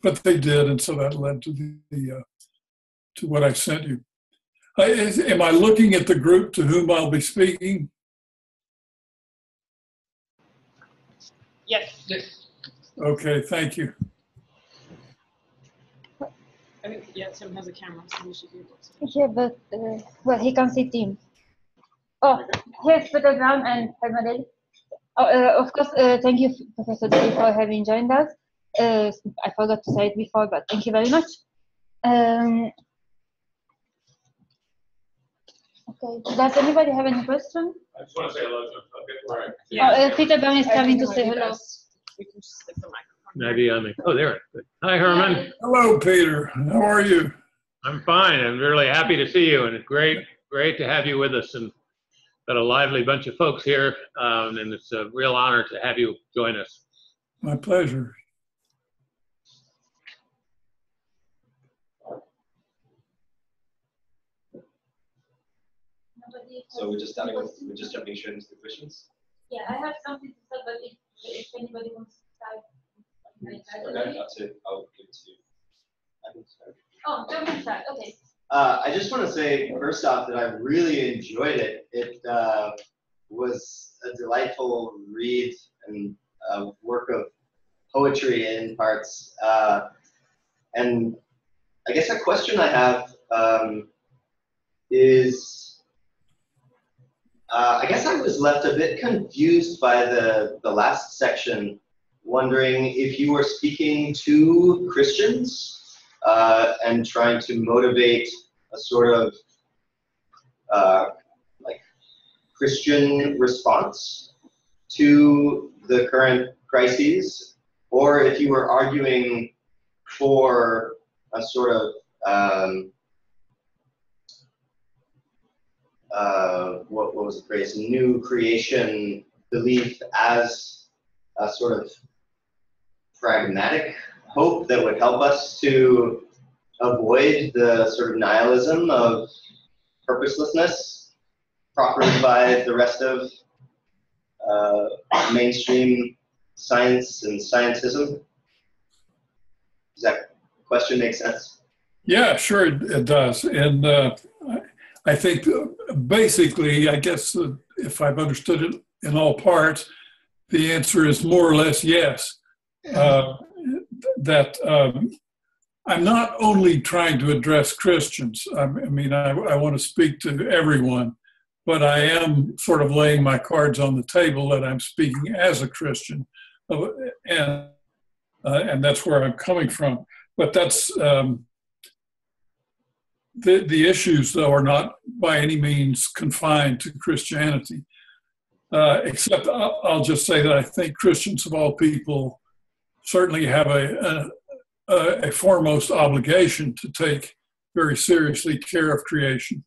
but they did, and so that led to to what I sent you. Am I looking at the group to whom I'll be speaking? Yes. Yes. Okay, thank you. I think, yeah, Tim has a camera, so we should be able to. Yeah, but, well, he can see Tim. Oh, here's Peter Brown and Herman Daly. Oh, of course, thank you, Professor Daly, for having joined us. I forgot to say it before, but thank you very much. Okay, does anybody have any question? I just want to say hello to him. Yeah. Peter Brown is coming to say hello. We can just stick the microphone. Maybe I'm. Oh, there. Good. Hi, Herman. Hello, Peter. How are you? I'm fine. I'm really happy to see you, and it's great to have you with us. And got a lively bunch of folks here, and it's a real honor to have you join us. My pleasure. So we're just jumping straight into the questions. Yeah, I have something to say, but if anybody wants to start. Okay, I'll give it to you. I can start. Oh, jump and start. Okay. I just want to say first off that I really enjoyed it. It was a delightful read and work of poetry in parts. And I guess a question I have is. I guess I was left a bit confused by the last section, wondering if you were speaking to Christians and trying to motivate a sort of like Christian response to the current crises, or if you were arguing for a sort of what was the phrase? New creation belief as a sort of pragmatic hope that would help us to avoid the sort of nihilism of purposelessness proffered by the rest of mainstream science and scientism. Does that question make sense? Yeah, sure, it does. And I think basically, I guess if I've understood it in all parts, the answer is more or less yes. That I'm not only trying to address Christians. I mean, I want to speak to everyone, but I am sort of laying my cards on the table that I'm speaking as a Christian, and that's where I'm coming from. But that's the issues, though, are not by any means confined to Christianity, except I'll just say that I think Christians of all people certainly have a foremost obligation to take very seriously care of creation.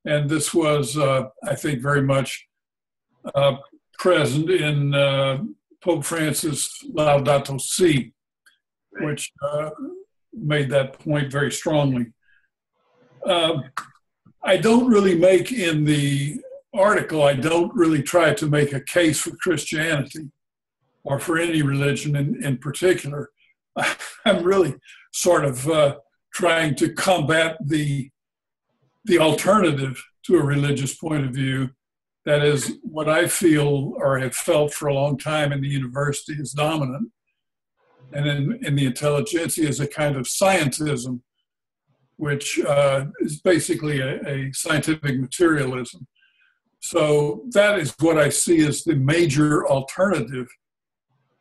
And this was, I think, very much present in Pope Francis' Laudato Si, which made that point very strongly. I don't really make in the article, I don't really try to make a case for Christianity or for any religion in particular. I'm really sort of trying to combat the alternative to a religious point of view. That is what I feel or have felt for a long time in the university is dominant. And in the intelligentsia is a kind of scientism, which is basically a scientific materialism. So that is what I see as the major alternative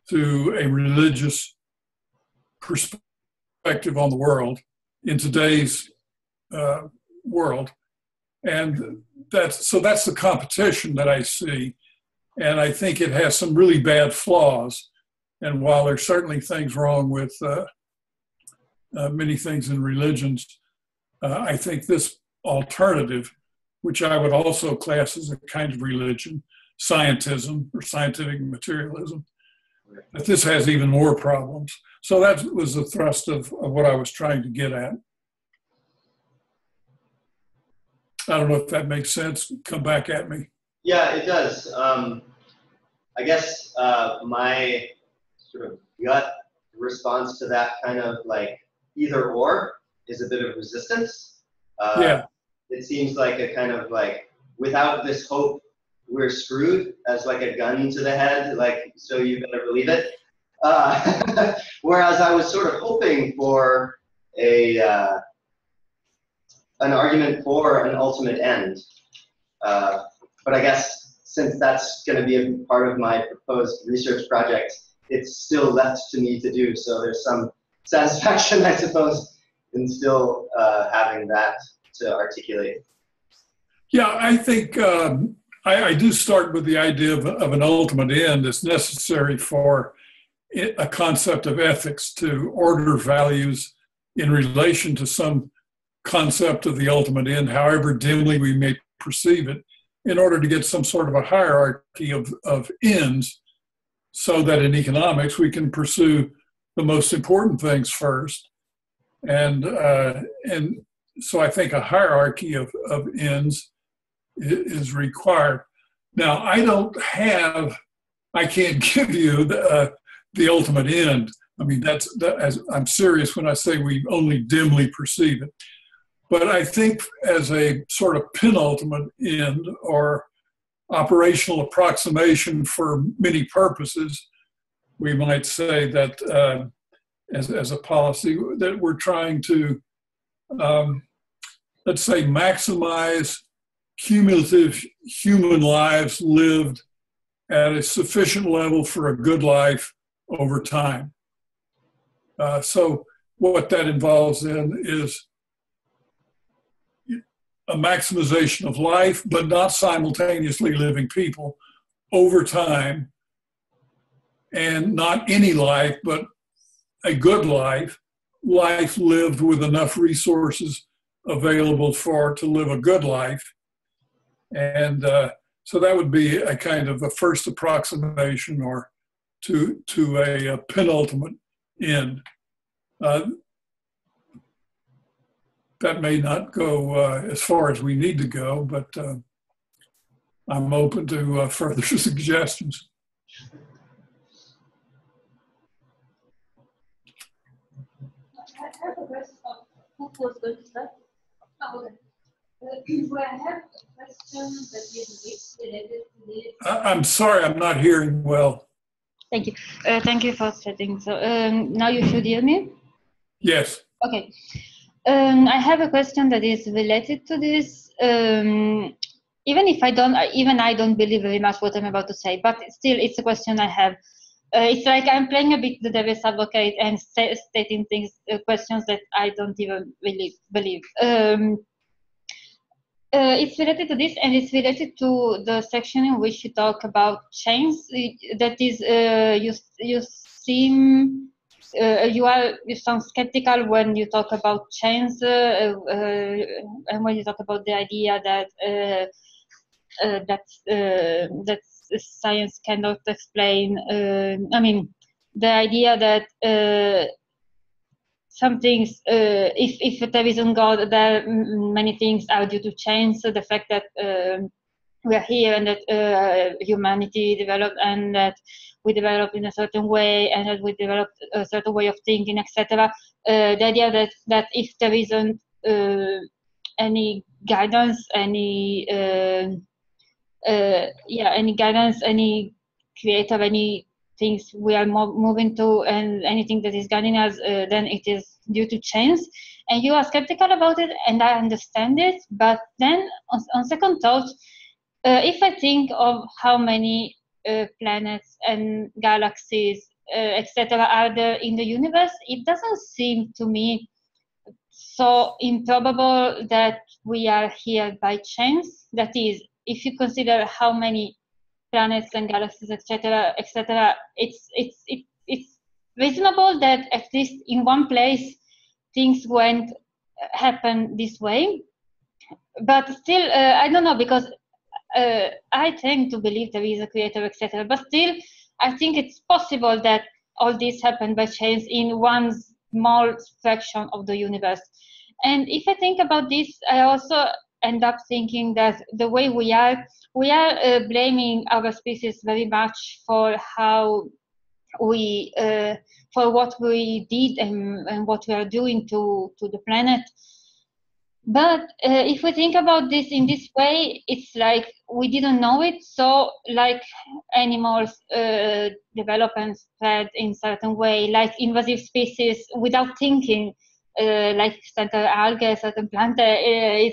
to a religious perspective on the world in today's world. And that's the competition that I see. And I think it has some really bad flaws. And while there's certainly things wrong with many things in religions, I think this alternative, which I would also class as a kind of religion, scientism or scientific materialism, that this has even more problems. So that was the thrust of what I was trying to get at. I don't know if that makes sense. Come back at me. Yeah, it does. I guess my sort of gut response to that kind of like either or is a bit of resistance. Yeah. It seems like a kind of like, without this hope, we're screwed, as like a gun to the head, like, so you better believe it. Whereas I was sort of hoping for an argument for an ultimate end. But I guess since that's going to be a part of my proposed research project, it's still left to me to do. So there's some satisfaction, I suppose, in still having that to articulate. Yeah, I think I do start with the idea of an ultimate end as necessary for a concept of ethics to order values in relation to some concept of the ultimate end, however dimly we may perceive it, in order to get some sort of a hierarchy of ends, so that in economics we can pursue the most important things first. And so I think a hierarchy of ends is required. Now, I can't give you the ultimate end. I mean, I'm serious when I say we only dimly perceive it. But I think as a sort of penultimate end or operational approximation for many purposes, we might say that as a policy that we're trying to, let's say, maximize cumulative human lives lived at a sufficient level for a good life over time. So what that involves then is a maximization of life, but not simultaneously living people over time, and not any life, but a good life lived with enough resources available to live a good life. And so that would be a kind of a first approximation or to a penultimate end. That may not go as far as we need to go, but I'm open to further suggestions. I have a question. Who was going to start? Oh, okay. Well, I have a question that is related to this. I'm sorry, I'm not hearing well. Thank you. Thank you for starting. So now you should hear me? Yes. Okay. I have a question that is related to this. Even I don't believe very much what I'm about to say, but still, it's a question I have. It's like I'm playing a bit the devil's advocate and stating questions that I don't even really believe. It's related to this, and it's related to the section in which you talk about change. That is, you sound skeptical when you talk about change, and when you talk about the idea that science cannot explain. I mean, the idea that some things, if there isn't God, there many things are due to change. So the fact that we are here and that humanity developed and that we developed in a certain way and that we developed a certain way of thinking, etc. The idea that if there isn't any guidance, any guidance, any creator, any things we are moving to, and anything that is guiding us, then it is due to change. And you are skeptical about it, and I understand it. But then, on second thought, if I think of how many planets and galaxies, etc., are there in the universe, it doesn't seem to me so improbable that we are here by chance. That is, if you consider how many planets and galaxies, etc., etc., it's reasonable that at least in one place things happen this way. But still, I don't know, because I tend to believe there is a creator, etc. But still, I think it's possible that all this happened by chance in one small fraction of the universe. And if I think about this, I also end up thinking that the way we are blaming our species very much for how we for what we did and what we are doing to the planet. But if we think about this in this way, it's like we didn't know it. So like animals develop and spread in certain way, like invasive species without thinking, like certain algae, certain plant. They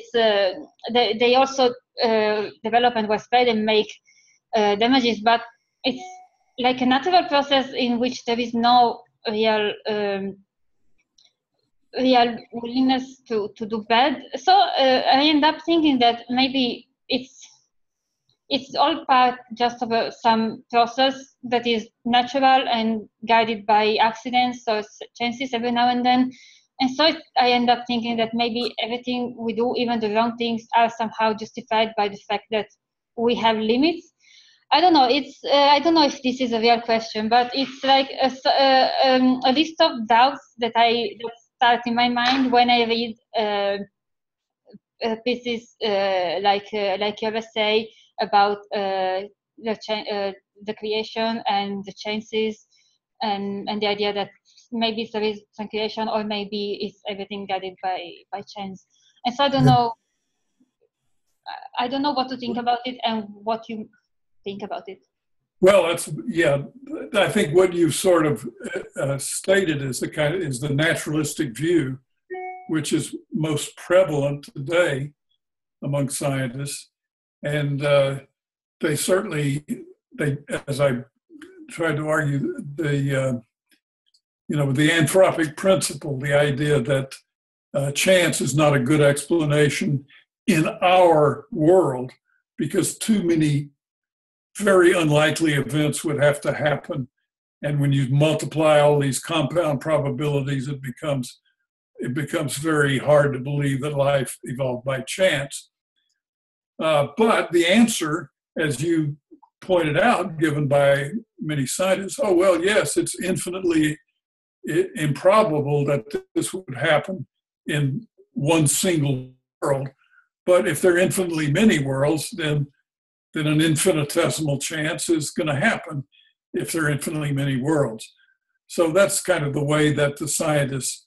also develop and were spread and make damages. But it's like a natural process in which there is no real willingness to do bad. So I end up thinking that maybe it's all part just of some process that is natural and guided by accidents, so chances every now and then. And so I end up thinking that maybe everything we do, even the wrong things, are somehow justified by the fact that we have limits. I don't know. I don't know if this is a real question, but it's like a list of doubts that start in my mind when I read pieces like your essay about the creation and the chances, and the idea that maybe there is some creation, or maybe it's everything guided by chance. And so I don't know. I don't know what to think about it and what you think about it. Well, I think what you sort of stated is the naturalistic view, which is most prevalent today among scientists, and they, as I tried to argue, the anthropic principle, the idea that chance is not a good explanation in our world, because too many very unlikely events would have to happen. And when you multiply all these compound probabilities, it becomes very hard to believe that life evolved by chance. But the answer, as you pointed out, given by many scientists, oh, well, yes, it's infinitely improbable that this would happen in one single world. But if there are infinitely many worlds, then an infinitesimal chance is going to happen if there are infinitely many worlds. So that's kind of the way that the scientists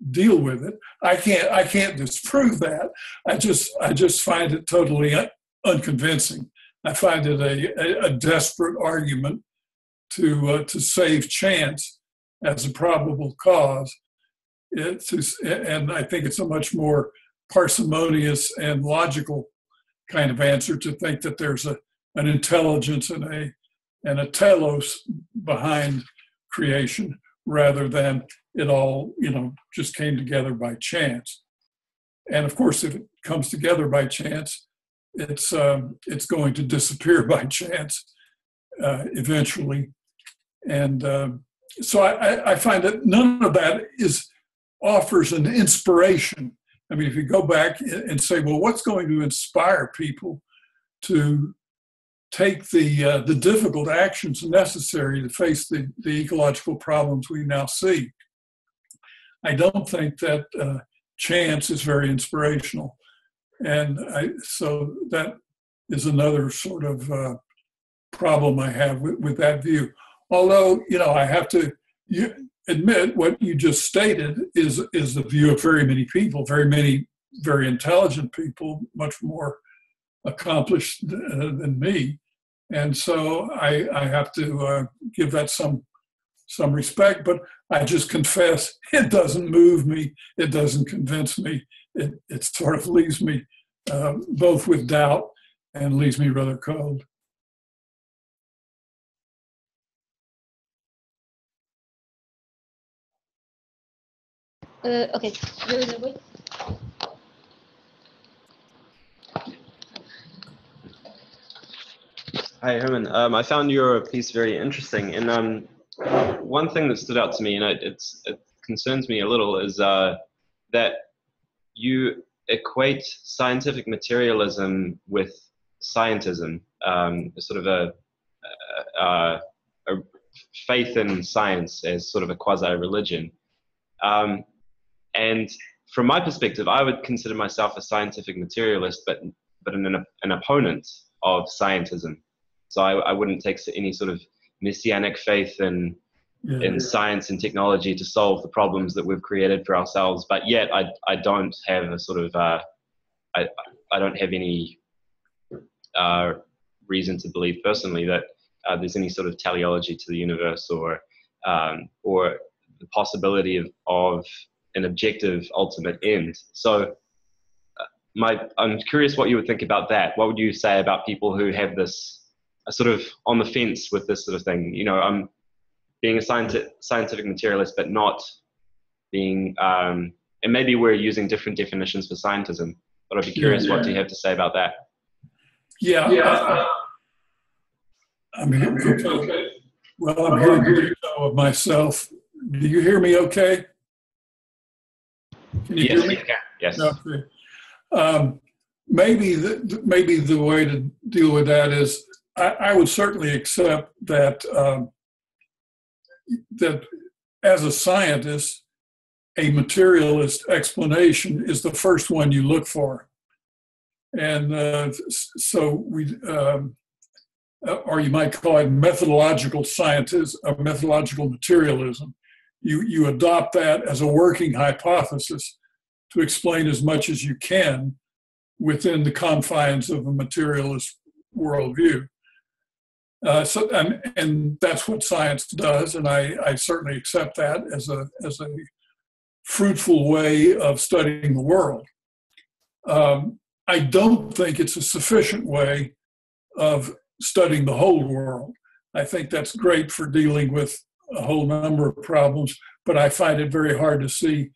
deal with it. I can't disprove that. I just find it totally unconvincing. I find it a desperate argument to save chance as a probable cause. And I think it's a much more parsimonious and logical kind of answer to think that there's an intelligence and a telos behind creation, rather than it all just came together by chance. And of course, if it comes together by chance, it's going to disappear by chance eventually. And so I find that none of that offers an inspiration. I mean, if you go back and say, well, what's going to inspire people to take the difficult actions necessary to face the ecological problems we now see? I don't think that chance is very inspirational. And so that is another sort of problem I have with that view. Although, I have to admit what you just stated is the view of very many people, very many very intelligent people, much more accomplished than me. And so I have to give that some respect, but I just confess it doesn't move me, it doesn't convince me. It sort of leaves me both with doubt and leaves me rather cold. Okay. Hi, Herman. I found your piece very interesting, and one thing that stood out to me, and it concerns me a little, is that you equate scientific materialism with scientism, sort of a faith in science as sort of a quasi-religion. And from my perspective, I would consider myself a scientific materialist, but an opponent of scientism. So I wouldn't take any sort of messianic faith in in science and technology to solve the problems that we've created for ourselves. But yet I don't have a sort of, I don't have any reason to believe personally that there's any sort of teleology to the universe or the possibility of an objective ultimate end. So I'm curious what you would think about that. What would you say about people who have this sort of on the fence with this sort of thing? You know, I'm being a scientific materialist, but not being, and maybe we're using different definitions for scientism, but I'd be curious what do you have to say about that? I mean, okay. Well, I'm hearing the echo of myself. Do you hear me okay? Can you hear me? Yes. Okay. Maybe the way to deal with that is I would certainly accept that that as a scientist, a materialist explanation is the first one you look for. And so we, or you might call it methodological scientism, or methodological materialism. You adopt that as a working hypothesis to explain as much as you can within the confines of a materialist worldview. And that's what science does, and I certainly accept that as a fruitful way of studying the world. I don't think it's a sufficient way of studying the whole world. I think that's great for dealing with a whole number of problems, but I find it very hard to see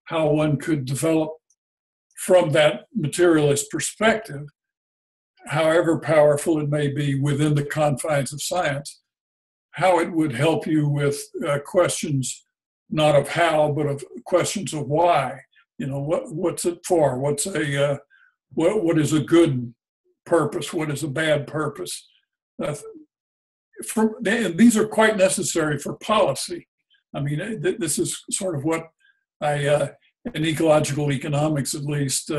how one could develop from that materialist perspective, however powerful it may be within the confines of science, how it would help you with questions not of how, but of questions of why. You know, what's it for? What is a good purpose? What is a bad purpose? And these are quite necessary for policy. I mean, this is sort of what in ecological economics, at least,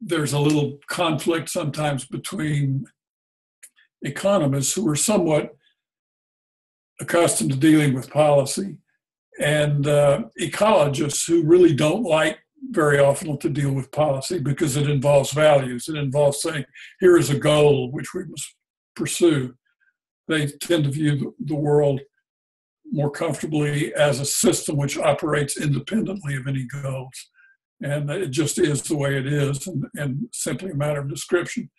there's a little conflict sometimes between economists who are somewhat accustomed to dealing with policy and ecologists who really don't like very often to deal with policy because it involves values. It involves saying, here is a goal which we must pursue. They tend to view the world more comfortably as a system which operates independently of any goals. And it just is the way it is, and simply a matter of description.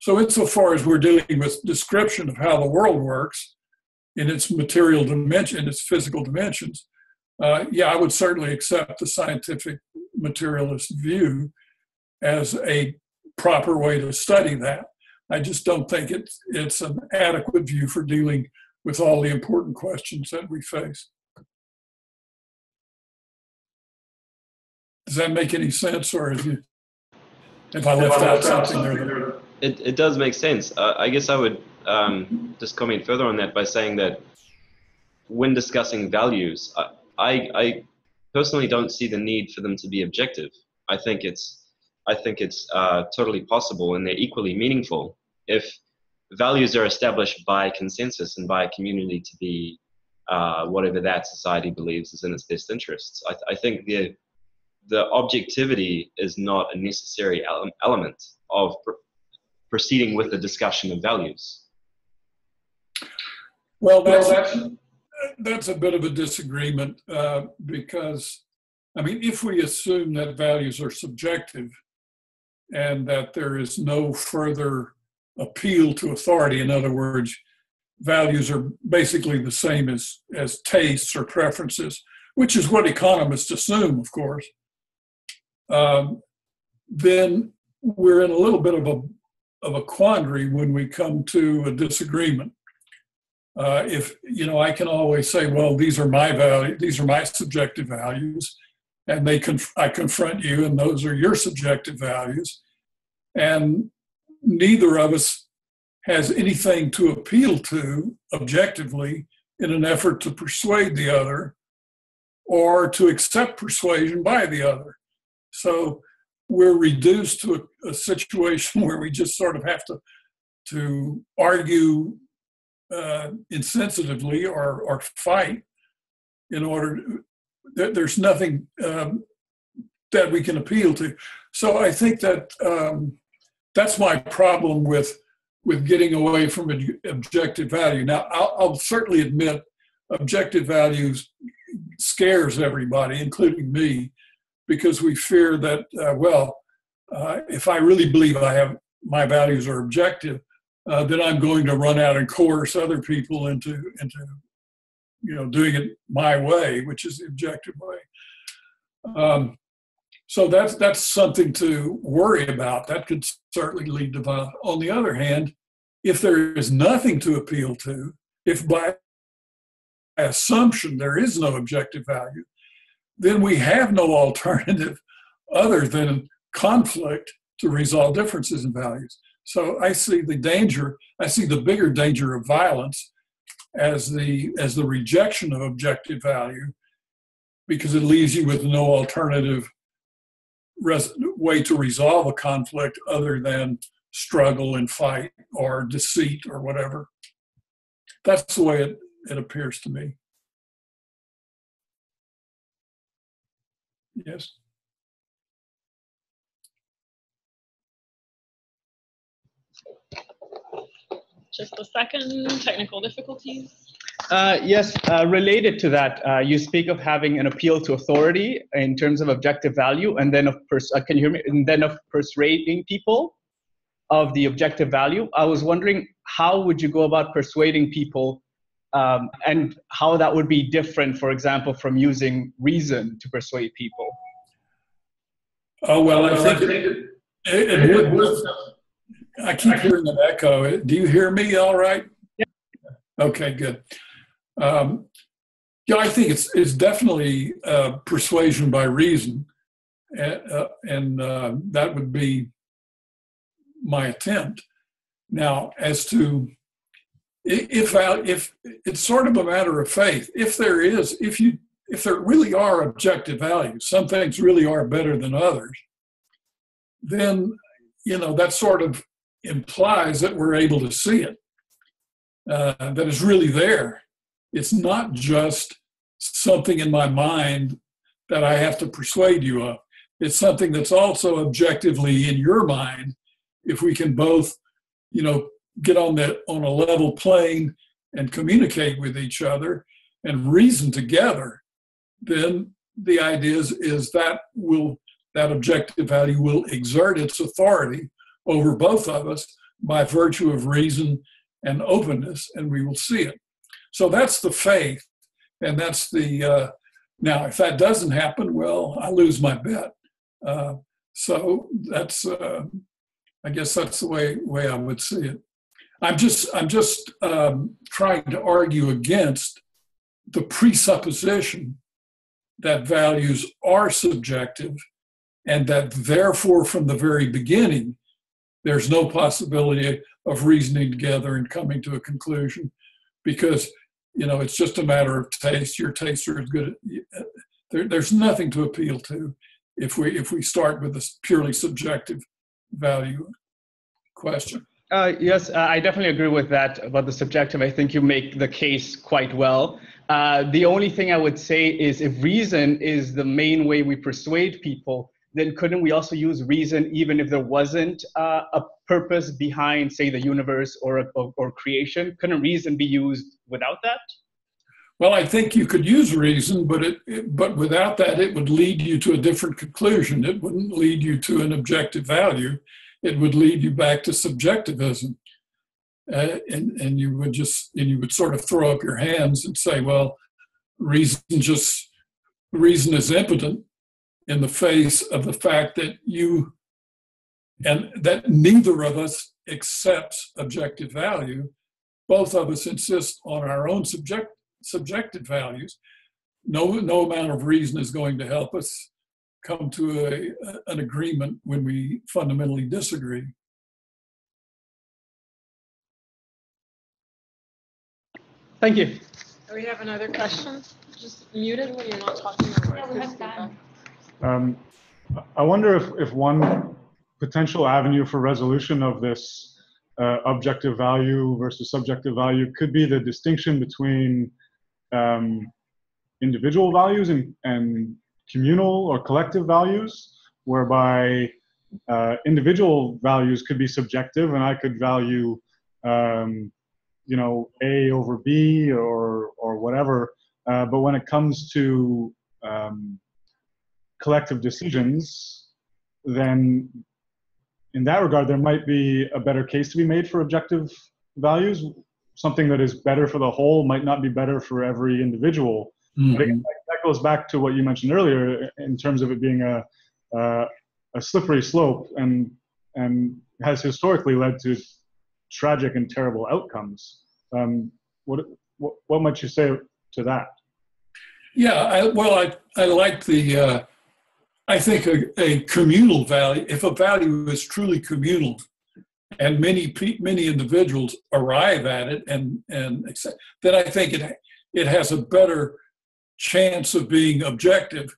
So insofar as we're dealing with description of how the world works in its material dimension, in its physical dimensions, I would certainly accept the scientific materialist view as a proper way to study that. I just don't think it's an adequate view for dealing with all the important questions that we face. Does that make any sense, or have I left out something there? It does make sense. I guess I would just comment further on that by saying that when discussing values, I personally don't see the need for them to be objective. I think it's totally possible, and they're equally meaningful if values are established by consensus and by a community to be whatever that society believes is in its best interests. I think the objectivity is not a necessary element of proceeding with the discussion of values. Well, that's a bit of a disagreement because, I mean, if we assume that values are subjective and that there is no further appeal to authority, in other words, values are basically the same as tastes or preferences, which is what economists assume, of course, then we're in a little bit of a quandary when we come to a disagreement. If, you know, I can always say, well, these are my values, these are my subjective values, and I confront you, and those are your subjective values. And neither of us has anything to appeal to objectively in an effort to persuade the other or to accept persuasion by the other. So we're reduced to a situation where we just sort of have to argue insensitively or fight in order there's nothing that we can appeal to. So I think that that's my problem with getting away from objective value. Now, I'll certainly admit objective values scares everybody, including me, because we fear that, if I really believe my values are objective, then I'm going to run out and coerce other people into doing it my way, which is the objective way. So that's something to worry about. That could certainly lead to violence. On the other hand, if there is nothing to appeal to, if by assumption there is no objective value, then we have no alternative other than conflict to resolve differences in values. So I see the bigger danger of violence as the rejection of objective value, because it leaves you with no alternative way to resolve a conflict other than struggle and fight or deceit or whatever. That's the way it appears to me. Yes. Just a second, technical difficulties. Yes, related to that, you speak of having an appeal to authority in terms of objective value, and then can you hear me? And then of persuading people of the objective value. I was wondering, how would you go about persuading people, and how that would be different, for example, from using reason to persuade people? Oh, well, I think it would. I keep hearing an echo. Do you hear me all right? Yeah. Okay, good. Yeah, I think it's definitely persuasion by reason, and that would be my attempt. Now, as to if it's sort of a matter of faith, if there really are objective values, some things really are better than others, then that sort of implies that we're able to see it, that it's really there. It's not just something in my mind that I have to persuade you of. It's something that's also objectively in your mind. If we can both, get on a level plane and communicate with each other and reason together, then the idea is that objective value will exert its authority over both of us by virtue of reason and openness, and we will see it. So that's the faith, and that's the, now if that doesn't happen, well, I lose my bet. So that's, I guess that's the way I would see it. I'm just trying to argue against the presupposition that values are subjective, and that therefore from the very beginning, there's no possibility of reasoning together and coming to a conclusion, because it's just a matter of taste. Your tastes are as good. There's nothing to appeal to if we start with this purely subjective value question. Yes, I definitely agree with that about the subjective. I think you make the case quite well. The only thing I would say is, if reason is the main way we persuade people, then couldn't we also use reason even if there wasn't a purpose behind, say, the universe or creation? Couldn't reason be used without that? Well, I think you could use reason, but without that, it would lead you to a different conclusion. It wouldn't lead you to an objective value. It would lead you back to subjectivism, and you would sort of throw up your hands and say, well, reason is impotent in the face of the fact that that neither of us accepts objective value. Both of us insist on our own subjective values. No amount of reason is going to help us come to an agreement when we fundamentally disagree. Thank you. Do we have another question? Just mute it when you're not talking. Yeah, we have time. I wonder if one potential avenue for resolution of this objective value versus subjective value could be the distinction between individual values and communal or collective values, whereby individual values could be subjective, and I could value, you know, A over B or whatever. But when it comes to collective decisions, then in that regard, there might be a better case to be made for objective values. Something that is better for the whole might not be better for every individual. Mm-hmm. But again, that goes back to what you mentioned earlier in terms of it being a slippery slope and has historically led to tragic and terrible outcomes. What might you say to that? Yeah, I like the, I think a communal value, if a value is truly communal and many individuals arrive at it and accept, then I think it has a better chance of being objective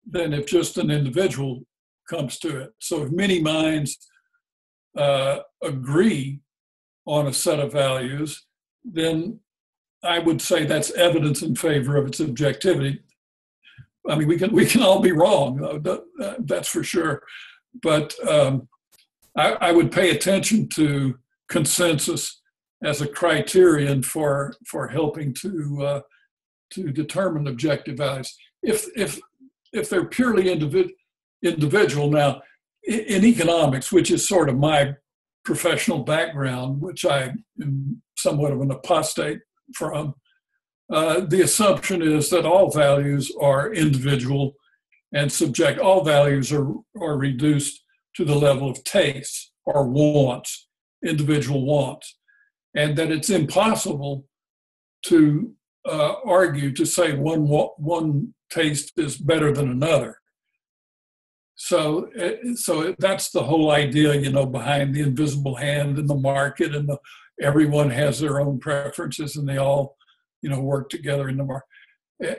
than if just an individual comes to it. So if many minds agree on a set of values, then I would say that's evidence in favor of its objectivity. I mean, we can all be wrong, that's for sure. But I would pay attention to consensus as a criterion for helping to determine objective values. If they're purely individual, now in economics, which is sort of my professional background, which I am somewhat of an apostate from, the assumption is that all values are individual and subject. All values are reduced to the level of taste or wants, individual wants, and that it's impossible to argue to say one taste is better than another. So that's the whole idea, you know, behind the invisible hand in the market, and everyone has their own preferences, and they all, you know, work together in the market.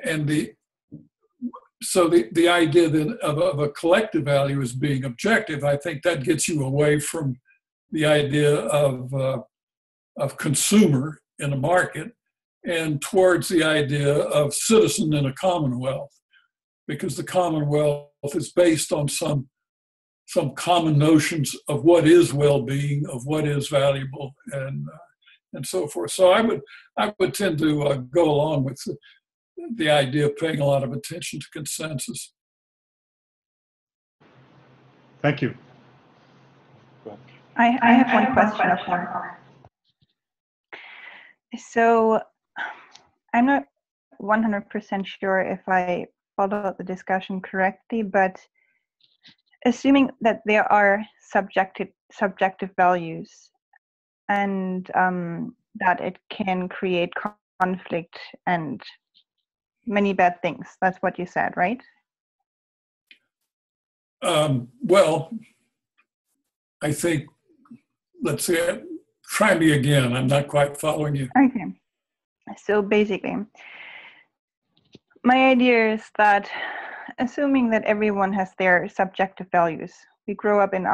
And so the idea then of a collective value as being objective, I think that gets you away from the idea of consumer in a market and towards the idea of citizen in a commonwealth, because the commonwealth is based on some common notions of what is well-being, of what is valuable, and so forth. So I would tend to go along with the idea of paying a lot of attention to consensus. Thank you. I have one question of one. So I'm not 100% sure if I followed the discussion correctly, but assuming that there are subjective values and that it can create conflict and many bad things. That's what you said, right? Well, I think, let's see, try me again. I'm not quite following you. Okay. So basically, my idea is that assuming that everyone has their subjective values, we grow up in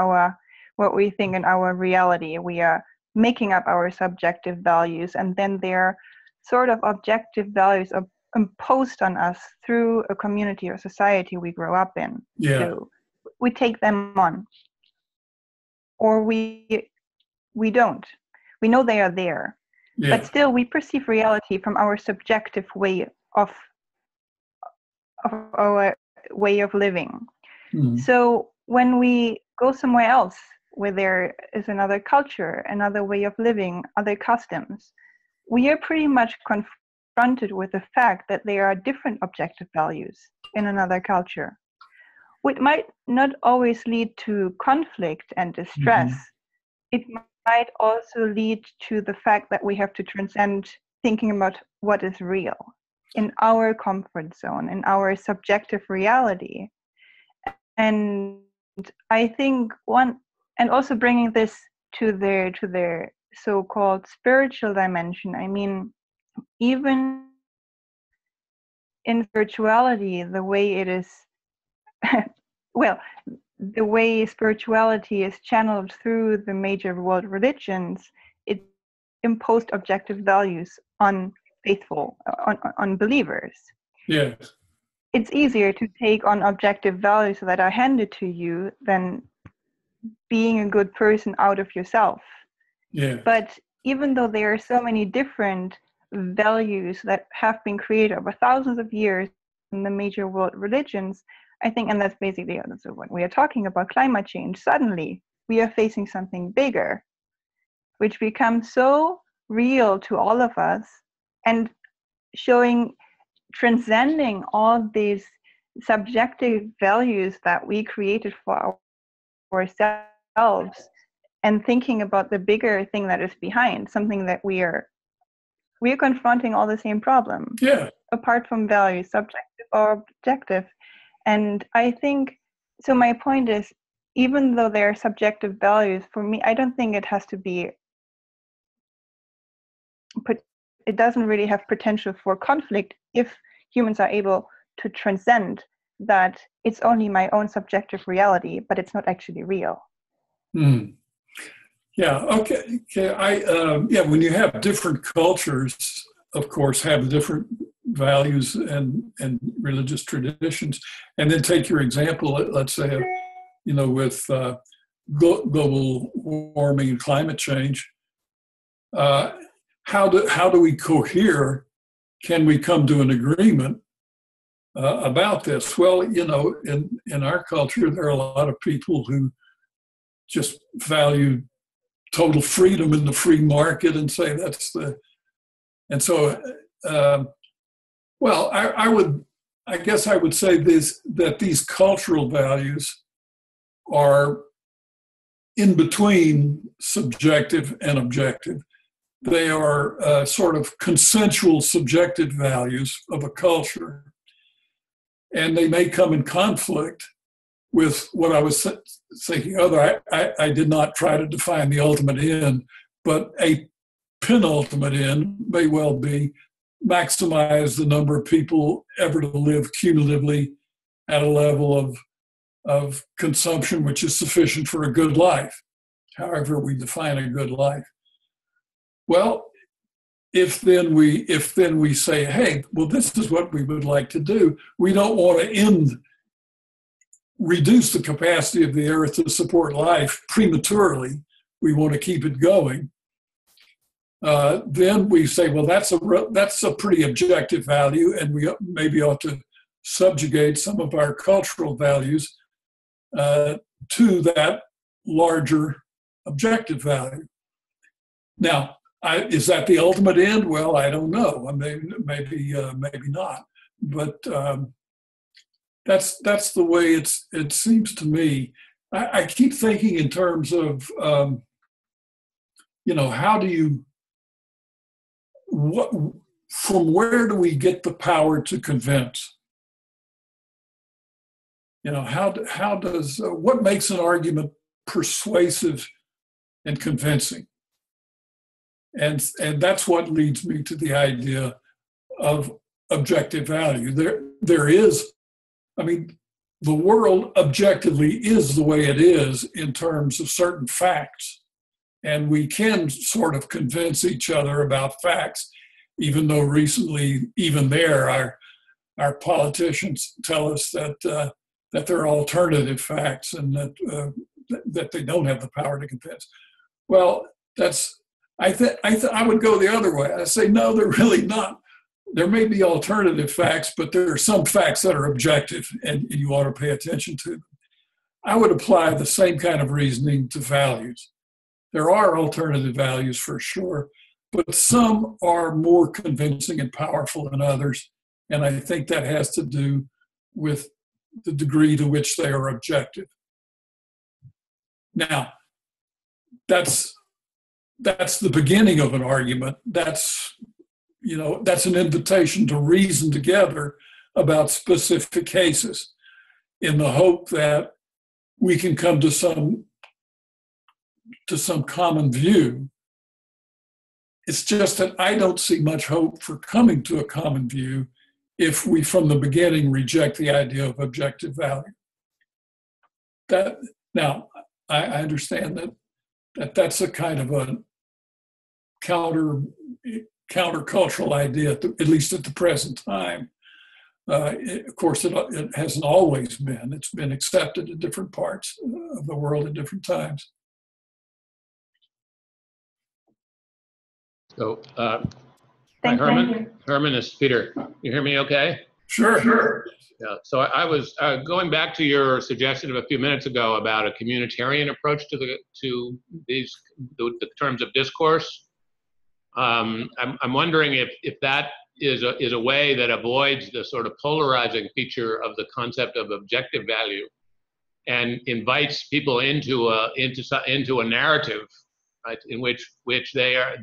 what we think in our reality, we are making up our subjective values, and then their sort of objective values are imposed on us through a community or society we grow up in. Yeah. So we take them on, or we don't. We know they are there, Yeah. but still we perceive reality from our subjective way of our way of living. Mm-hmm. So when we go somewhere else where there is another culture, another way of living, other customs, we are pretty much confronted with the fact that there are different objective values in another culture, which might not always lead to conflict and distress. Mm-hmm. It might also lead to the fact that we have to transcend thinking about what is real in our comfort zone, in our subjective reality. And I think and also bringing this to their so-called spiritual dimension. I mean, even in spirituality, the way it is, well, the way spirituality is channeled through the major world religions, it imposed objective values on faithful, on believers. Yes. It's easier to take on objective values that are handed to you than being a good person out of yourself. Yeah. But even though there are so many different values that have been created over thousands of years in the major world religions, I think, and that's basically what we are talking about, climate change, suddenly we are facing something bigger, which becomes so real to all of us and transcending all these subjective values that we created for ourselves and thinking about the bigger thing that is behind, something that we're confronting all the same problems. Yeah. Apart from values, subjective or objective. And I think, so my point is, even though there are subjective values, for me, I don't think it has to be, it doesn't really have potential for conflict if humans are able to transcend that it's only my own subjective reality, but it's not actually real. Mm. Yeah. Okay. Yeah. When you have different cultures, of course, have different values and religious traditions, and then take your example. Let's say, with global warming and climate change. How do we cohere? Can we come to an agreement about this? Well, in our culture, there are a lot of people who just value total freedom in the free market and say I guess I would say that these cultural values are in between subjective and objective. They are sort of consensual subjective values of a culture, and they may come in conflict with what I was thinking other. I did not try to define the ultimate end, but a penultimate end may well be maximize the number of people ever to live cumulatively at a level of consumption which is sufficient for a good life, however we define a good life. Well, if then we say, hey, well, this is what we would like to do. We don't want to reduce the capacity of the earth to support life prematurely. We want to keep it going. Then we say, well, that's a pretty objective value, and we maybe ought to subjugate some of our cultural values to that larger objective value. Now, is that the ultimate end? Well, I don't know. I mean, maybe not. But that's the way it seems to me. I keep thinking in terms of how do you from where do we get the power to convince? How does what makes an argument persuasive and convincing? And that's what leads me to the idea of objective value. There is, the world objectively is the way it is in terms of certain facts. And we can sort of convince each other about facts, even though recently, even there, our politicians tell us that there are alternative facts and that they don't have the power to convince. Well, I would go the other way. I say, no, they're really not. There may be alternative facts, but there are some facts that are objective and you ought to pay attention to them. I would apply the same kind of reasoning to values. There are alternative values for sure, but some are more convincing and powerful than others. And I think that has to do with the degree to which they are objective. Now, that's the beginning of an argument. That's an invitation to reason together about specific cases in the hope that we can come to some common view. It's just that I don't see much hope for coming to a common view if we from the beginning reject the idea of objective value. that now I understand that's a kind of a countercultural idea, at least at the present time. Of course, it hasn't always been. It's been accepted in different parts of the world at different times. So, Thank Herman, you. Herman, is Peter. You hear me okay? Sure. Yeah. So I was going back to your suggestion of a few minutes ago about a communitarian approach to the terms of discourse. I'm wondering if that is a way that avoids the sort of polarizing feature of the concept of objective value, and invites people into a narrative, right, in which they are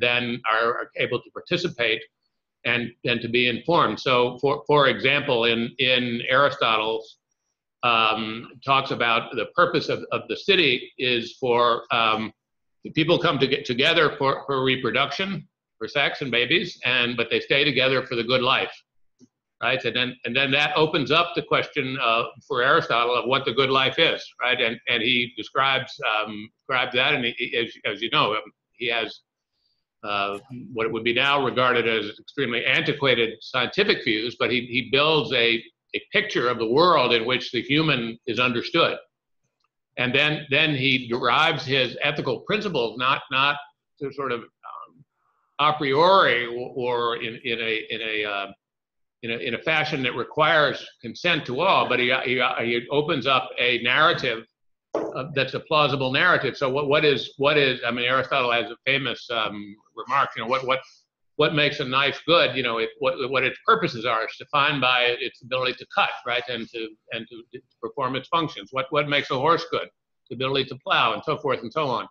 able to participate and to be informed. So, for example, in Aristotle's talks about the purpose of the city is for people come to get together for reproduction, for sex and babies, but they stay together for the good life, right? And then that opens up the question for Aristotle of what the good life is, right? And he describes that, and as you know, he has what would be now regarded as extremely antiquated scientific views, but he builds a picture of the world in which the human is understood. And then he derives his ethical principles not to sort of a priori or in a fashion that requires consent to all, but he opens up a narrative that's a plausible narrative. So what is I mean, Aristotle has a famous remark, you know, what makes a knife good, you know, what its purposes are. It's defined by its ability to cut, right, and to perform its functions. What makes a horse good? Its ability to plow, and so forth and so on.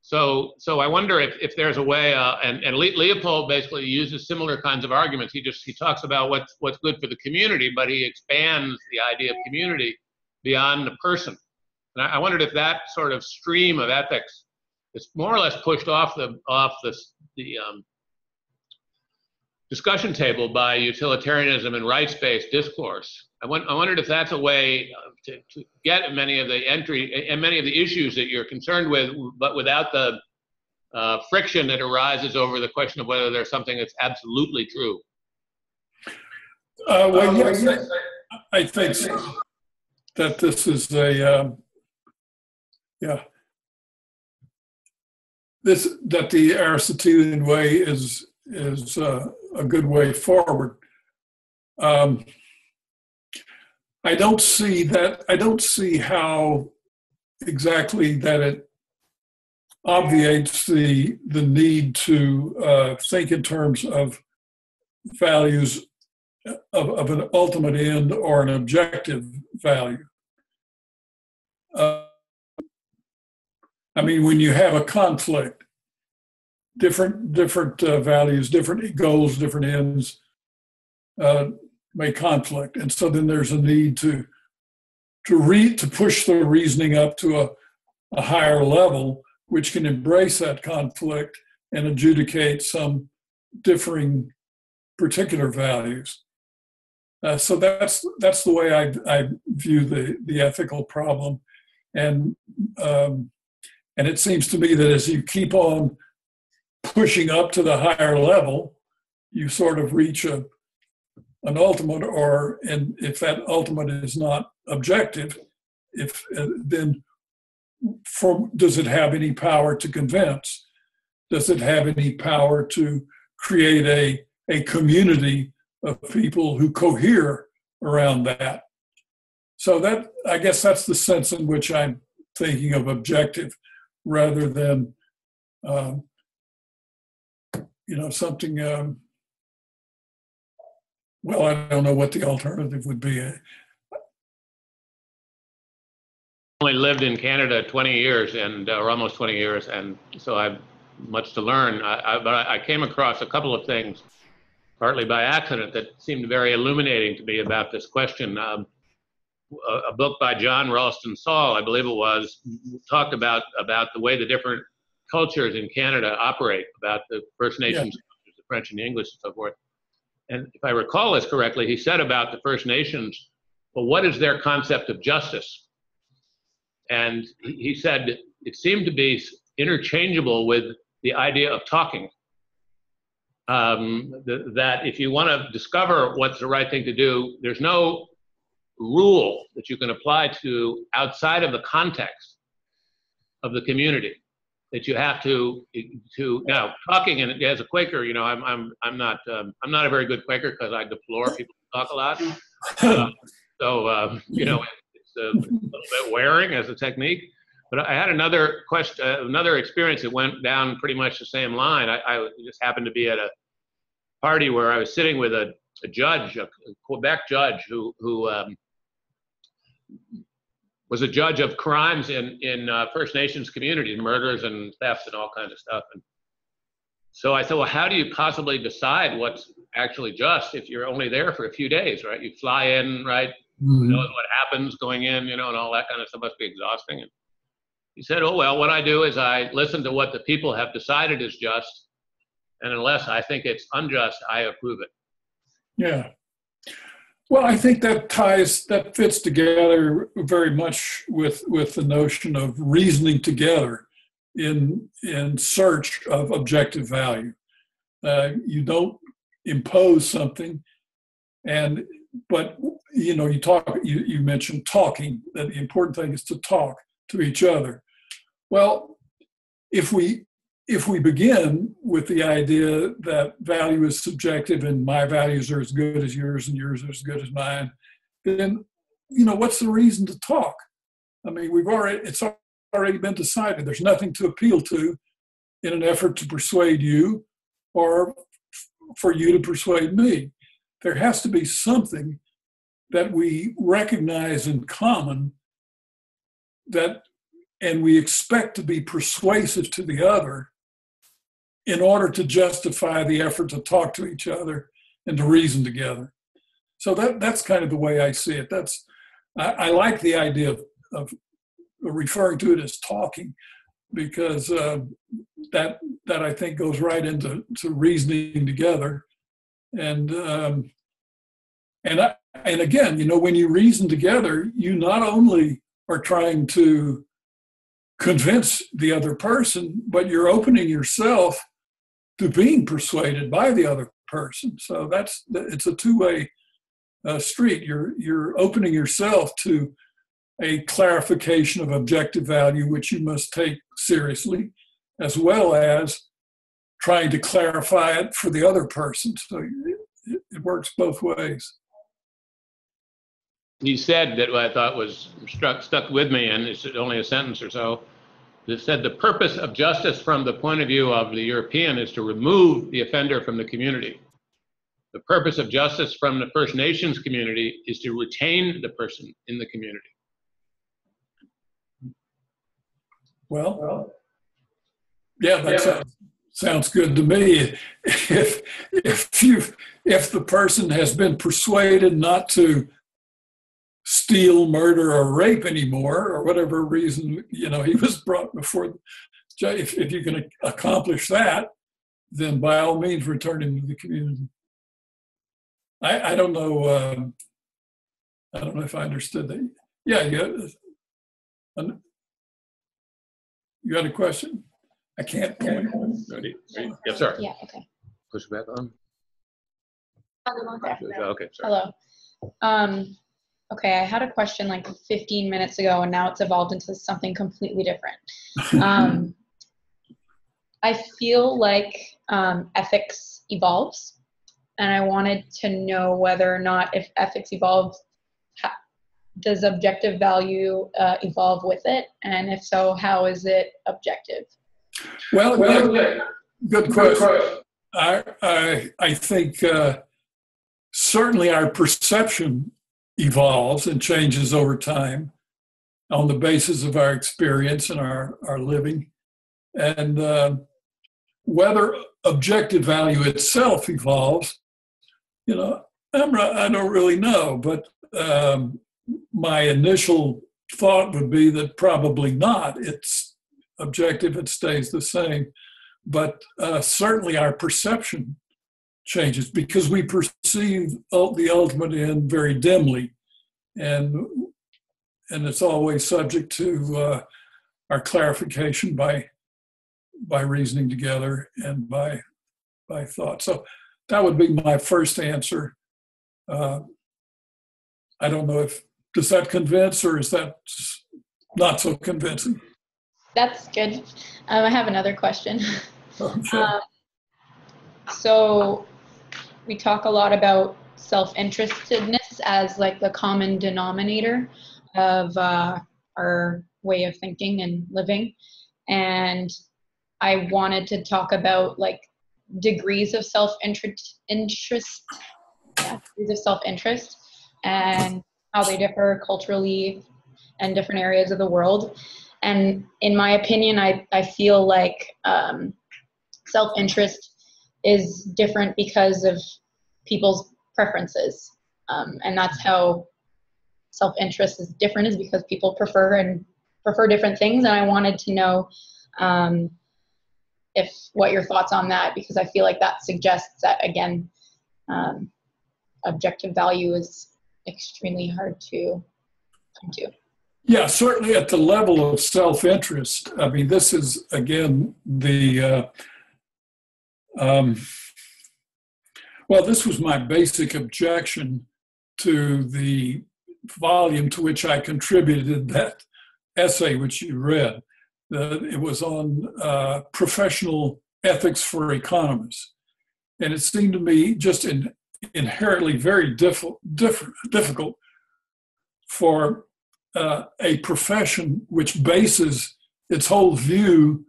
So I wonder if there's a way, and Leopold basically uses similar kinds of arguments. He talks about what's good for the community, but he expands the idea of community beyond the person. And I wondered if that sort of stream of ethics is more or less pushed off the discussion table by utilitarianism and rights-based discourse. I wondered if that's a way to get many of the issues that you're concerned with, but without the friction that arises over the question of whether there's something that's absolutely true. Well, yes, I think so. That this is that the Aristotelian way is a good way forward. I don't see how exactly that it obviates the need to think in terms of values of an ultimate end or an objective value. I mean, when you have a conflict, different values, different goals, different ends may conflict, and so then there's a need to push the reasoning up to a higher level, which can embrace that conflict and adjudicate some differing particular values. So that's the way I view the ethical problem, and it seems to me that as you keep on pushing up to the higher level, you sort of reach an ultimate, and if that ultimate is not objective, then does it have any power to convince? Does it have any power to create a community of people who cohere around that? So that, I guess that's the sense in which I'm thinking of objective, rather than something. Well, I don't know what the alternative would be. I only lived in Canada 20 years, or almost 20 years, and so I've much to learn. But I came across a couple of things, partly by accident, that seemed very illuminating to me about this question. A book by John Ralston Saul, I believe it was, talked about the way the different cultures in Canada operate, about the First Nations, yeah, the French and the English and so forth. And if I recall this correctly, he said about the First Nations, well, what is their concept of justice? And he said it seemed to be interchangeable with the idea of talking. That if you want to discover what's the right thing to do, there's no rule that you can apply to outside of the context of the community. That you have to now talking, and as a Quaker, you know, I'm not a very good Quaker because I deplore people who talk a lot. You know, it's a little bit wearing as a technique. But I had another question, another experience that went down pretty much the same line. I just happened to be at a party where I was sitting with a judge, a Quebec judge, who was a judge of crimes in First Nations communities, murders and thefts and all kinds of stuff. And so I thought, well, how do you possibly decide what's actually just if you're only there for a few days, right? You fly in, right? Mm-hmm. Who knows what happens going in, you know, and all that kind of stuff must be exhausting. And he said, oh, well, what I do is I listen to what the people have decided is just, and unless I think it's unjust, I approve it. Yeah. Well, I think that fits together very much with the notion of reasoning together in search of objective value. You don't impose something, but you know, you mentioned talking, that the important thing is to talk to each other. Well, if we begin with the idea that value is subjective and my values are as good as yours and yours are as good as mine, then, you know, what's the reason to talk? I mean, it's already been decided. There's nothing to appeal to in an effort to persuade you or for you to persuade me. There has to be something that we recognize in common and we expect to be persuasive to the other in order to justify the effort to talk to each other and to reason together. So that's kind of the way I see it. I like the idea of referring to it as talking, because that I think goes right into reasoning together. And again, you know, when you reason together, you not only are trying to convince the other person, but you're opening yourself to being persuaded by the other person. So it's a two-way street. You're opening yourself to a clarification of objective value, which you must take seriously, as well as trying to clarify it for the other person. So it works both ways. You said that what I thought was stuck with me, and it's only a sentence or so. It said the purpose of justice from the point of view of the European is to remove the offender from the community. The purpose of justice from the First Nations community is to retain the person in the community. Well, yeah, that sounds good to me. If the person has been persuaded not to steal, murder, or rape anymore, or whatever reason, you know, he was brought before the judge, if you can accomplish that, then by all means return him to the community. I don't know. I don't know if I understood that. Yeah, you got a question? I can't. Ready? Yes, sir. Yeah, okay. Push it back on. Okay. Okay, sorry. Hello. Okay, I had a question like 15 minutes ago, and now it's evolved into something completely different. I feel like ethics evolves, and I wanted to know whether or not, if ethics evolves, does objective value evolve with it? And if so, how is it objective? Well, good question. I think certainly our perception evolves and changes over time on the basis of our experience and our living. And whether objective value itself evolves, you know, I don't really know, but my initial thought would be that probably not. It's objective, it stays the same. But certainly our perception changes because we perceive the ultimate end very dimly. And it's always subject to our clarification by reasoning together and by thought. So that would be my first answer. I don't know does that convince, or is that not so convincing? That's good. I have another question. Okay. So we talk a lot about self-interestedness as like the common denominator of our way of thinking and living. And I wanted to talk about like degrees of self-interest, degrees of self-interest, and how they differ culturally and different areas of the world. And in my opinion, I feel like self-interest is different because of people's preferences. And that's how self-interest is different, is because people prefer different things. And I wanted to know what your thoughts on that, because I feel like that suggests that, again, objective value is extremely hard to come to. Yeah, certainly at the level of self-interest. I mean, this is, again, this was my basic objection to the volume to which I contributed that essay which you read. It was on professional ethics for economists. And it seemed to me just inherently very difficult for a profession which bases its whole view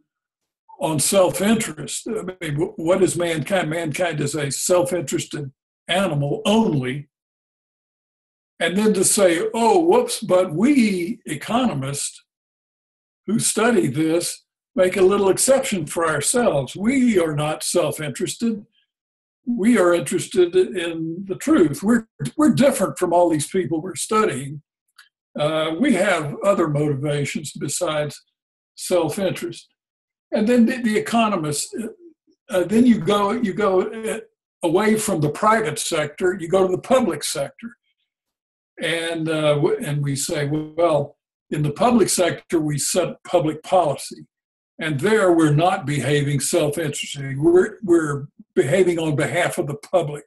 on self-interest. I mean, what is mankind? Mankind is a self-interested animal only. And then to say, oh, whoops, but we economists who study this make a little exception for ourselves. We are not self-interested. We are interested in the truth. We're different from all these people we're studying. We have other motivations besides self-interest. And then the economists, then you go away from the private sector, you go to the public sector. And we say, well, in the public sector, we set public policy. And there we're not behaving self-interestedly. We're behaving on behalf of the public.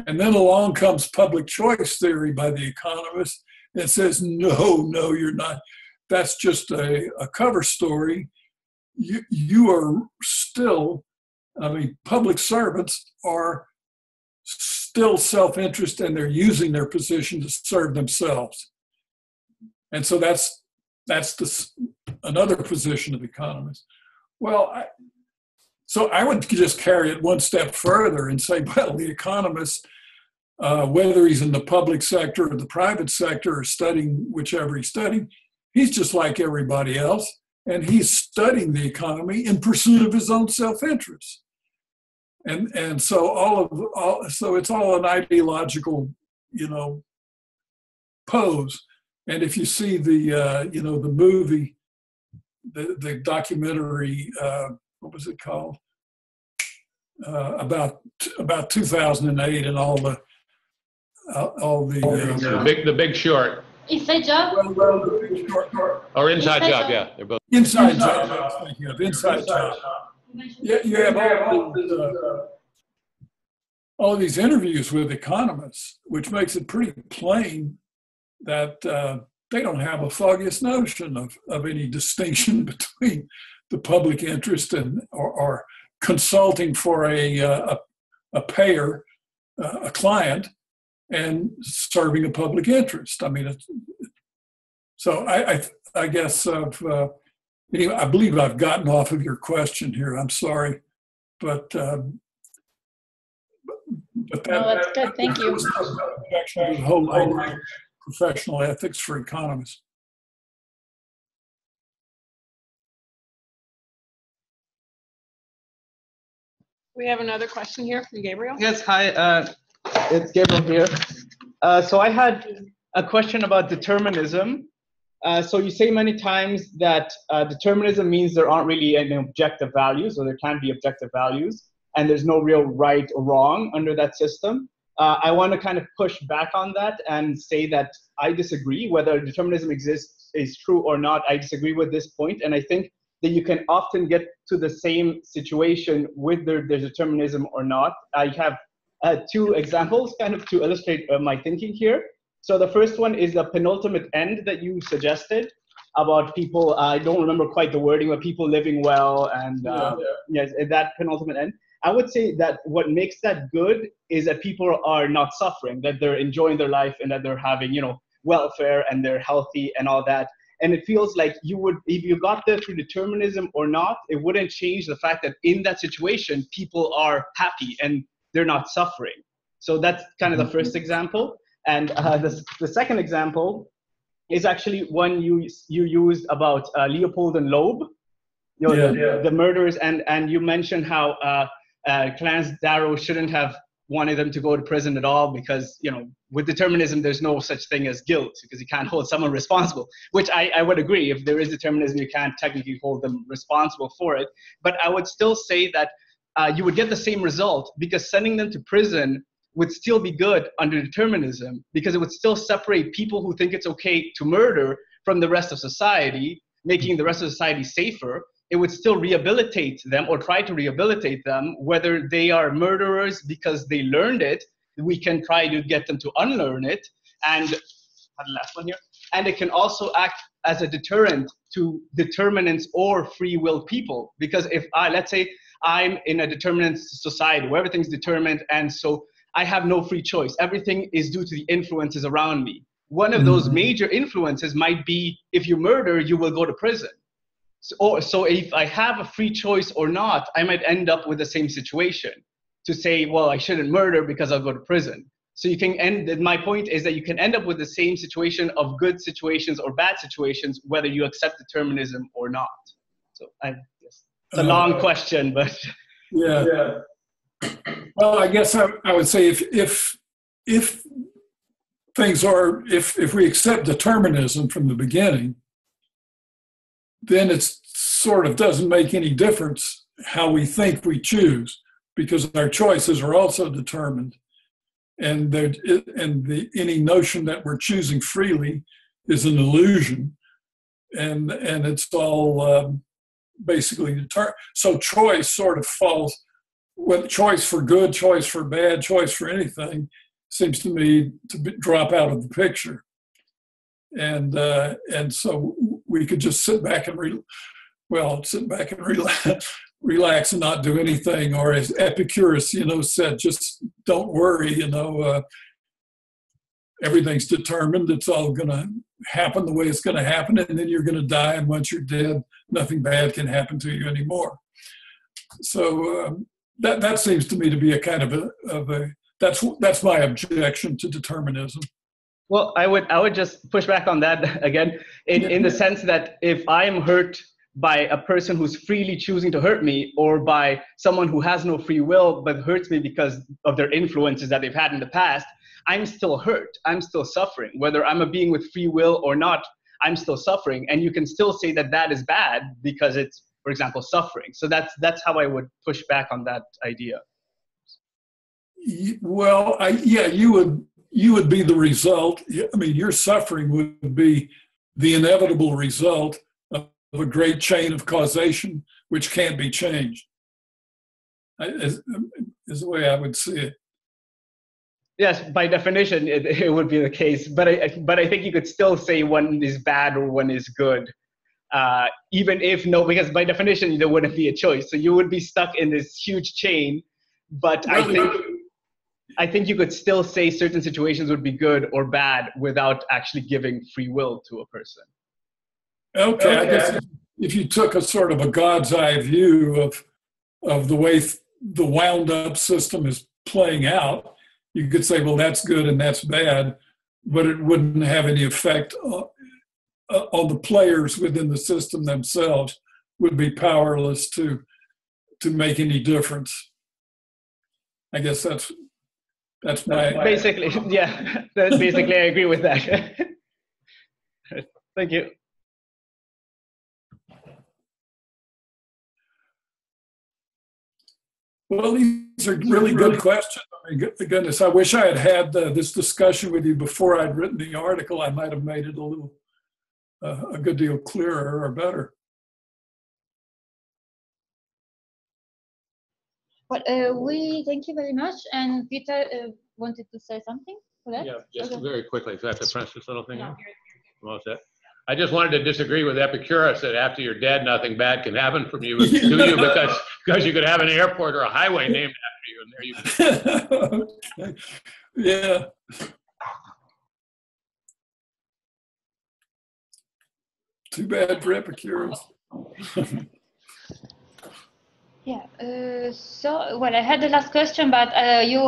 And then along comes public choice theory by the economists that says, no, you're not. That's just a cover story. You are still, public servants are still self-interest, and they're using their position to serve themselves. And so that's another position of economists. Well, so I would just carry it one step further and say, well, the economist, whether he's in the public sector or the private sector or studying whichever he's studying, he's just like everybody else, and he's studying the economy in pursuit of his own self-interest. And so so it's all an ideological, pose. And if you see the movie, the documentary, what was it called? About 2008 and all the The Big Short. Inside Job? The Big Short. Or Inside Job, yeah. They're both. Inside Job. Thinking of Inside Job. Yeah, you have all these interviews with economists, which makes it pretty plain that they don't have a foggiest notion of any distinction between the public interest or consulting for a payer, a client, and serving a public interest. I mean, so I guess anyway, I believe I've gotten off of your question here. I'm sorry, but that's good. Thank you. The whole idea of professional ethics for economists. We have another question here from Gabriel. Yes, hi, it's Gabriel here. So I had a question about determinism. So you say many times that determinism means there aren't really any objective values, or there can't be objective values, and there's no real right or wrong under that system. I want to kind of push back on that and say that I disagree. Whether determinism exists is true or not, I disagree with this point. And I think that you can often get to the same situation with their determinism or not. I have two examples kind of to illustrate my thinking here. So the first one is the penultimate end that you suggested about people, I don't remember quite the wording, but people living well and yes, that penultimate end. I would say that what makes that good is that people are not suffering, that they're enjoying their life and that they're having, you know, welfare and they're healthy and all that. And it feels like you would, if you got there through determinism or not, it wouldn't change the fact that in that situation, people are happy and they're not suffering. So that's kind of the first example. And the second example is actually one you used about Leopold and Loeb, you know, the murderers, and you mentioned how Clarence Darrow shouldn't have wanted them to go to prison at all because, you know, with determinism, there's no such thing as guilt because you can't hold someone responsible, which I would agree. If there is determinism, you can't technically hold them responsible for it. But I would still say that you would get the same result because sending them to prison would still be good under determinism because it would still separate people who think it's okay to murder from the rest of society, making the rest of society safer. It would still rehabilitate them or try to rehabilitate them, whether they are murderers because they learned it. We can try to get them to unlearn it. And the last one here. And it can also act as a deterrent to determinants or free will people. Because if let's say I'm in a determinant society where everything's determined, and so I have no free choice. Everything is due to the influences around me. One of those major influences might be if you murder, you will go to prison. So if I have a free choice or not, I might end up with the same situation to say, well, I shouldn't murder because I'll go to prison. So you can end, my point is that you can end up with the same situation of good situations or bad situations, whether you accept determinism or not. So I guess it's a long question, but. Yeah. Well, I guess I would say if things are, if we accept determinism from the beginning, then it sort of doesn't make any difference how we think we choose because our choices are also determined. And any notion that we're choosing freely is an illusion. And it's all basically determined. So choice sort of falls, with choice for good, choice for bad, choice for anything, seems to me to drop out of the picture. And so we could just sit back and relax and not do anything. Or as Epicurus, said, just don't worry, everything's determined. It's all going to happen the way it's going to happen. And then you're going to die. And once you're dead, nothing bad can happen to you anymore. So that seems to me to be a kind of a that's my objection to determinism. Well, I would just push back on that again, in the sense that if I am hurt by a person who's freely choosing to hurt me, or by someone who has no free will but hurts me because of their influences that they've had in the past, I'm still hurt. I'm still suffering. Whether I'm a being with free will or not, I'm still suffering. And you can still say that that is bad because it's, for example, suffering. So that's how I would push back on that idea. Well, you would be the result. I mean, your suffering would be the inevitable result of a great chain of causation, which can't be changed, is the way I would see it. Yes, by definition, it would be the case. But I think you could still say one is bad or one is good, even if because by definition, there wouldn't be a choice. So you would be stuck in this huge chain. But I think you could still say certain situations would be good or bad without actually giving free will to a person. Okay. I guess if you took a sort of a God's eye view of the way the wound up system is playing out, you could say, well, that's good and that's bad, but it wouldn't have any effect on the players within the system themselves, would be powerless to make any difference. I guess that's my... Basically, yeah, basically I agree with that. Thank you. Well, these are really good questions. I mean, goodness, I wish I had had this discussion with you before I'd written the article. I might have made it a good deal clearer or better. Well, we thank you very much. And Peter wanted to say something for that? Yeah, just Okay. very quickly. So I have to press this little thing No, on. you're Well, that's it. I just wanted to disagree with Epicurus that after you're dead, nothing bad can happen from you to you because you could have an airport or a highway named after you, and there you go. Okay. Yeah. Too bad for Epicurus. Yeah. So, well, I had the last question, but you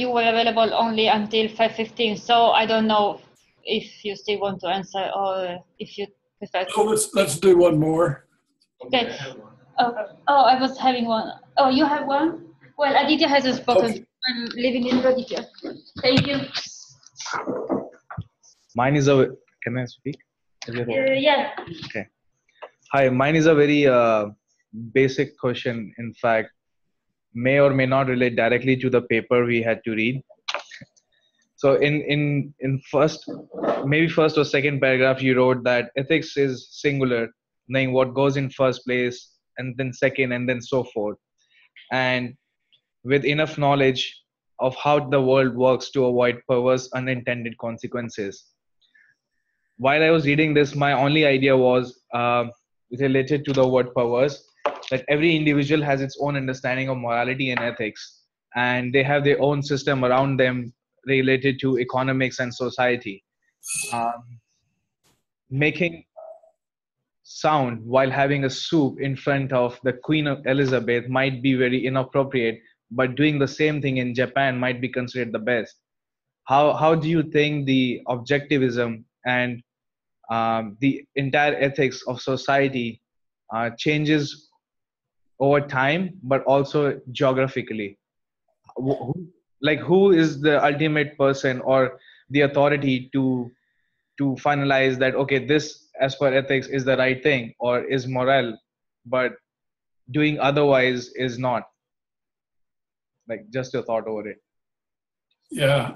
were available only until 5:15. So I don't know if you still want to answer or if you prefer. Oh, let's do one more. Okay. Oh, I was having one. Oh, you have one? Well, Aditya hasn't spoken. Okay. I'm leaving it ready here. Thank you. Mine is a. Can I speak? Is it okay? Yeah. Okay. Hi, mine is a very basic question. In fact, may or may not relate directly to the paper we had to read. So in first or second paragraph, you wrote that ethics is singular, knowing what goes in first place, and then second, and then so forth. And with enough knowledge of how the world works to avoid perverse unintended consequences. While I was reading this, my only idea was related to the word perverse, that every individual has its own understanding of morality and ethics, and they have their own system around them related to economics and society. Making sound while having a soup in front of the Queen of Elizabeth might be very inappropriate, but doing the same thing in Japan might be considered the best. How do you think the objectivism and the entire ethics of society changes over time, but also geographically? Who is the ultimate person or the authority to finalize that, okay, this as per ethics is the right thing or is moral, but doing otherwise is not? Like, just your thought over it. Yeah.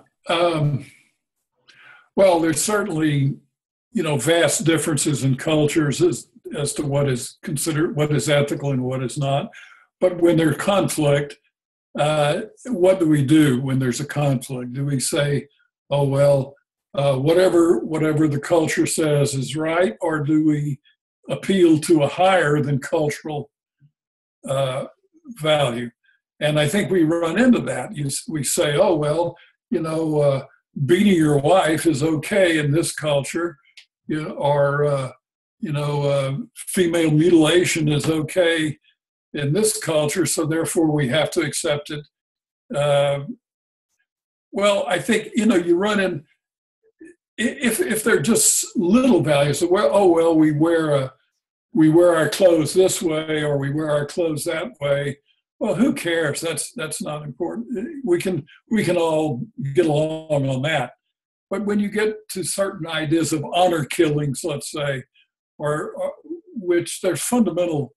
Well, there's certainly, vast differences in cultures as to what is considered, what is ethical and what is not. But when there's conflict, what do we do when there's a conflict? Do we say, oh, well, whatever the culture says is right, or do we appeal to a higher than cultural value? And I think we run into that. We say, oh, well, beating your wife is okay in this culture, or female mutilation is okay in this culture, so therefore we have to accept it. Well, I think, you run in, if they're just little values, we wear our clothes this way, or we wear our clothes that way. Well, who cares? That's not important. We can all get along on that. But when you get to certain ideas of honor killings, let's say, or which there's fundamental.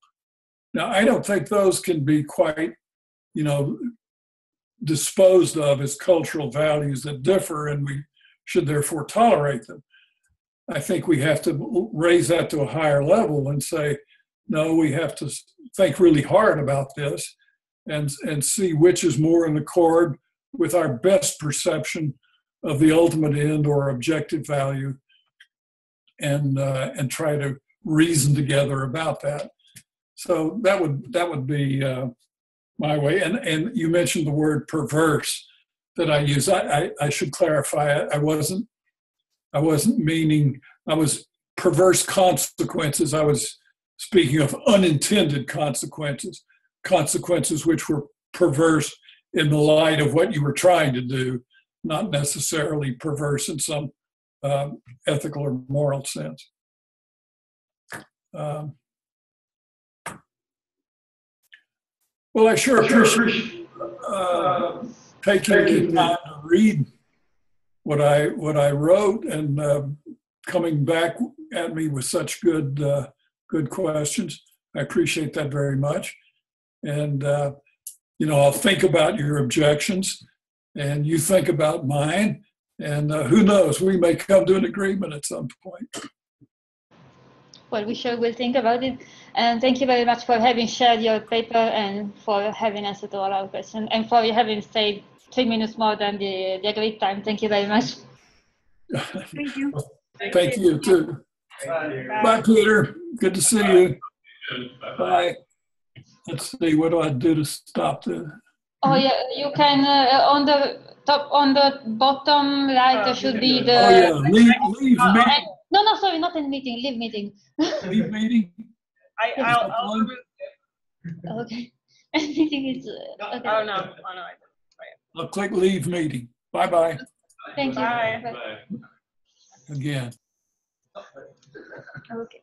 Now, I don't think those can be quite, disposed of as cultural values that differ, and we should therefore tolerate them. I think we have to raise that to a higher level and say, no, we have to think really hard about this and see which is more in accord with our best perception of the ultimate end or objective value, and try to reason together about that. So that would be my way. And you mentioned the word perverse that I use. I should clarify. I wasn't meaning. I was perverse consequences. I was speaking of unintended consequences which were perverse in the light of what you were trying to do, not necessarily perverse in some ethical or moral sense. Well, I sure appreciate taking time to read what I wrote and coming back at me with such good questions. I appreciate that very much. And I'll think about your objections and you think about mine. And who knows, we may come to an agreement at some point. Well, we sure will think about it. And thank you very much for having shared your paper and for having answered all our questions and for having stayed 3 minutes more than the agreed time. Thank you very much. Thank you. Thank you too. Bye, Peter. Good to see you. Bye. Let's see, what do I do to stop the... Oh yeah, you can on the top, on the bottom right, there should be the... Oh yeah, leave meeting. No, sorry, not in meeting, leave meeting. Leave meeting? I'll Okay. Meeting is... okay. Oh, no. I'll click leave meeting. Bye-bye. Thank you. Bye. Again. Okay.